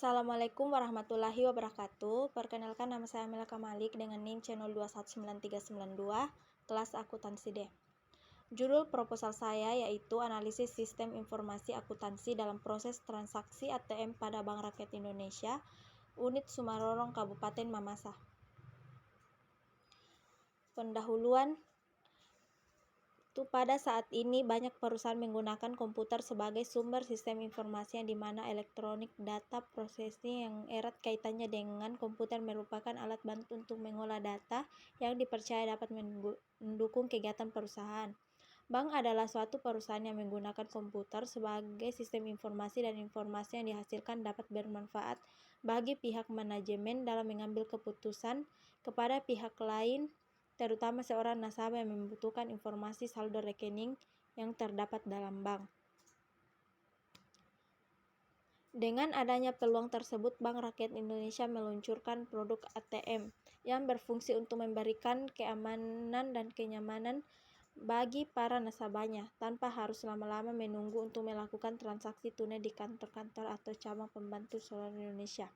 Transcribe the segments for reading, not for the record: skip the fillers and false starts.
Assalamualaikum warahmatullahi wabarakatuh. Perkenalkan, nama saya Amela Kamalik dengan NIM channel 219392, kelas akuntansi D. Judul proposal saya yaitu analisis sistem informasi akuntansi dalam proses transaksi ATM pada Bank Rakyat Indonesia, Unit Sumarorong, Kabupaten Mamasa. Pendahuluan. Pada saat ini banyak perusahaan menggunakan komputer sebagai sumber sistem informasi yang dimana elektronik data processing yang erat kaitannya dengan komputer merupakan alat bantu untuk mengolah data yang dipercaya dapat mendukung kegiatan perusahaan. Bank adalah suatu perusahaan yang menggunakan komputer sebagai sistem informasi, dan informasi yang dihasilkan dapat bermanfaat bagi pihak manajemen dalam mengambil keputusan kepada pihak lain, terutama seorang nasabah yang membutuhkan informasi saldo rekening yang terdapat dalam bank. Dengan adanya peluang tersebut, Bank Rakyat Indonesia meluncurkan produk ATM yang berfungsi untuk memberikan keamanan dan kenyamanan bagi para nasabahnya tanpa harus lama-lama menunggu untuk melakukan transaksi tunai di kantor-kantor atau cabang pembantu seluruh Indonesia.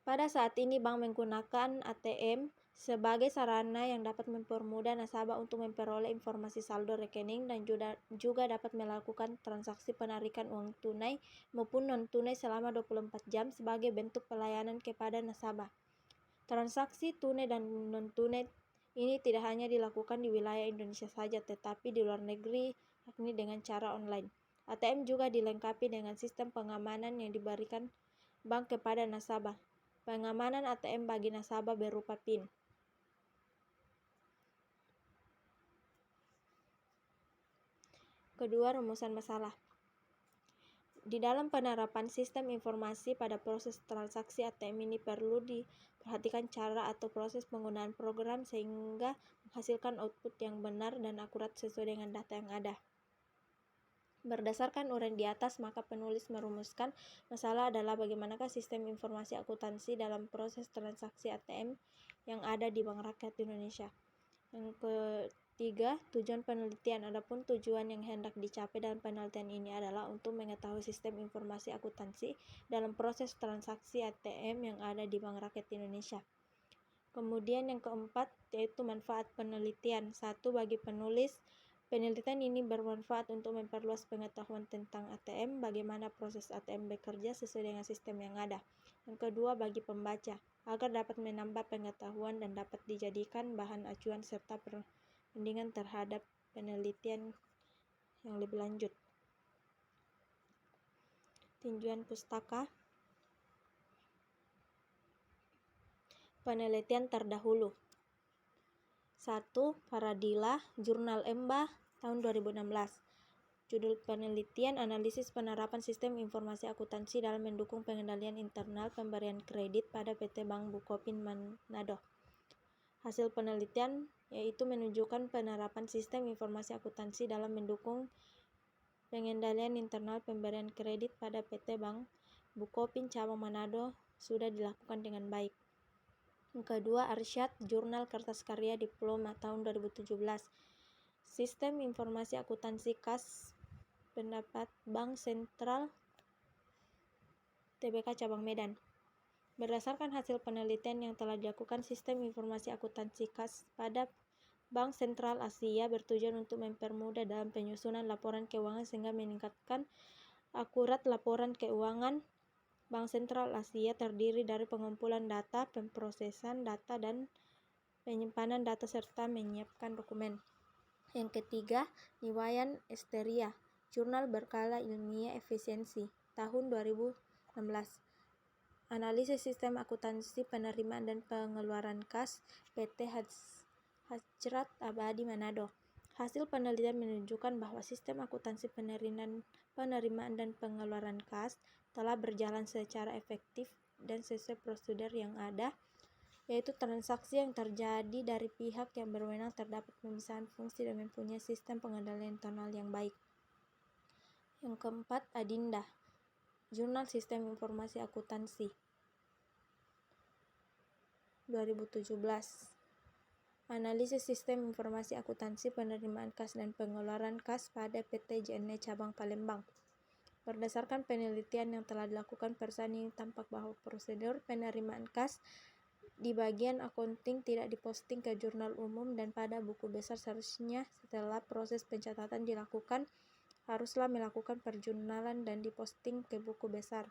Pada saat ini bank menggunakan ATM sebagai sarana yang dapat mempermudah nasabah untuk memperoleh informasi saldo rekening dan juga dapat melakukan transaksi penarikan uang tunai maupun non-tunai selama 24 jam sebagai bentuk pelayanan kepada nasabah. Transaksi tunai dan non-tunai ini tidak hanya dilakukan di wilayah Indonesia saja, tetapi di luar negeri, yakni dengan cara online. ATM juga dilengkapi dengan sistem pengamanan yang diberikan bank kepada nasabah. Pengamanan ATM bagi nasabah berupa PIN. Kedua, rumusan masalah. Di dalam penerapan sistem informasi pada proses transaksi ATM ini perlu diperhatikan cara atau proses penggunaan program sehingga menghasilkan output yang benar dan akurat sesuai dengan data yang ada. Berdasarkan uraian di atas, maka penulis merumuskan masalah adalah bagaimanakah sistem informasi akuntansi dalam proses transaksi ATM yang ada di Bank Rakyat Indonesia. Yang ketiga, tujuan penelitian. Adapun tujuan yang hendak dicapai dalam penelitian ini adalah untuk mengetahui sistem informasi akuntansi dalam proses transaksi ATM yang ada di Bank Rakyat Indonesia. Kemudian yang keempat, yaitu manfaat penelitian. 1. Bagi penulis, penelitian ini bermanfaat untuk memperluas pengetahuan tentang ATM, bagaimana proses ATM bekerja sesuai dengan sistem yang ada. Yang kedua, bagi pembaca, agar dapat menambah pengetahuan dan dapat dijadikan bahan acuan serta perbandingan terhadap penelitian yang lebih lanjut. Tinjauan pustaka. Penelitian terdahulu. 1. Paradila, Jurnal Emba, tahun 2016. Judul penelitian, analisis penerapan sistem informasi akuntansi dalam mendukung pengendalian internal pemberian kredit pada PT Bank Bukopin Manado. Hasil penelitian yaitu menunjukkan penerapan sistem informasi akuntansi dalam mendukung pengendalian internal pemberian kredit pada PT Bank Bukopin Cabang Manado sudah dilakukan dengan baik. Yang kedua, Arsyad, Jurnal Kertas Karya Diploma, tahun 2017. Sistem informasi akuntansi kas pendapat Bank Sentral TBK Cabang Medan. Berdasarkan hasil penelitian yang telah dilakukan, sistem informasi akuntansi kas pada Bank Sentral Asia bertujuan untuk mempermudah dalam penyusunan laporan keuangan sehingga meningkatkan akurat laporan keuangan. Bank Sentral Asia terdiri dari pengumpulan data, pemrosesan data, dan penyimpanan data serta menyiapkan dokumen. Yang ketiga, Niwayan Esteria, Jurnal Berkala Ilmiah Efisiensi, tahun 2016. Analisis sistem akuntansi penerimaan dan pengeluaran kas PT Hajrat Abadi Manado. Hasil penelitian menunjukkan bahwa sistem akuntansi penerimaan dan pengeluaran kas telah berjalan secara efektif dan sesuai prosedur yang ada, yaitu transaksi yang terjadi dari pihak yang berwenang terdapat pemisahan fungsi dan mempunyai sistem pengendalian internal yang baik. Yang keempat, Adinda, Jurnal Sistem Informasi Akuntansi, 2017. Analisis sistem informasi akuntansi penerimaan kas dan pengeluaran kas pada PT JNE Cabang Palembang. Berdasarkan penelitian yang telah dilakukan perusahaan ini tampak bahwa prosedur penerimaan kas di bagian accounting tidak diposting ke jurnal umum dan pada buku besar. Seharusnya setelah proses pencatatan dilakukan, haruslah melakukan perjurnalan dan diposting ke buku besar.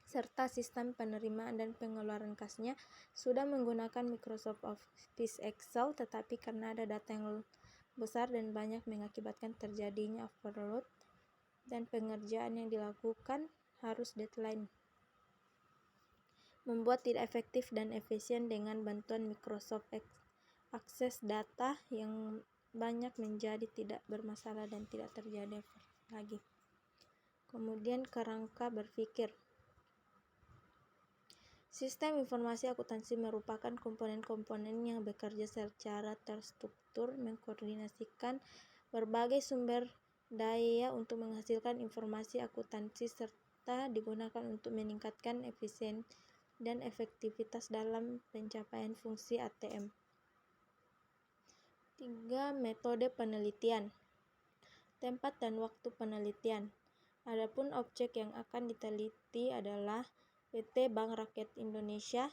Serta sistem penerimaan dan pengeluaran kasnya sudah menggunakan Microsoft Office Excel, tetapi karena ada data yang besar dan banyak mengakibatkan terjadinya overload dan pengerjaan yang dilakukan harus deadline, membuat tidak efektif dan efisien. Dengan bantuan Microsoft akses data yang banyak menjadi tidak bermasalah dan tidak terjadi lagi. Kemudian kerangka berpikir. Sistem informasi akuntansi merupakan komponen-komponen yang bekerja secara terstruktur mengkoordinasikan berbagai sumber daya untuk menghasilkan informasi akuntansi serta digunakan untuk meningkatkan efisiensi dan efektivitas dalam pencapaian fungsi ATM. 3. Metode penelitian. Tempat dan waktu penelitian. Adapun objek yang akan diteliti adalah PT Bank Rakyat Indonesia,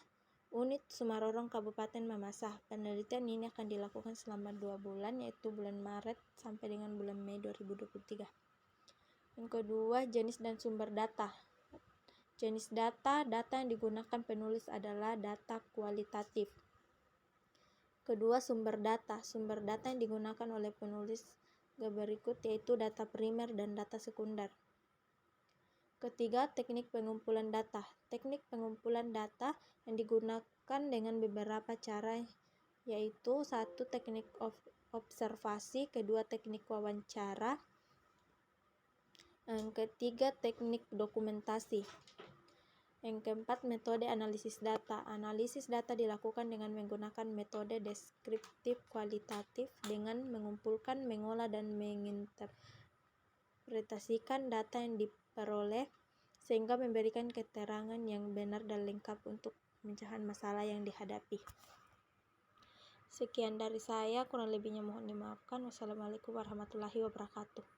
Unit Sumarorong, Kabupaten Mamasa. Penelitian ini akan dilakukan selama 2 bulan, yaitu bulan Maret sampai dengan bulan Mei 2023. Yang kedua, jenis dan sumber data. Jenis data yang digunakan penulis adalah data kualitatif. Kedua, sumber data yang digunakan oleh penulis berikut, yaitu data primer dan data sekunder. Ketiga, teknik pengumpulan data. Teknik pengumpulan data yang digunakan dengan beberapa cara, yaitu 1. Teknik observasi, kedua teknik wawancara, yang ketiga teknik dokumentasi. Yang keempat, metode analisis data. Analisis data dilakukan dengan menggunakan metode deskriptif kualitatif dengan mengumpulkan, mengolah, dan menginterpretasikan data yang diperoleh sehingga memberikan keterangan yang benar dan lengkap untuk pemecahan masalah yang dihadapi. Sekian dari saya, kurang lebihnya mohon dimaafkan. Wassalamualaikum warahmatullahi wabarakatuh.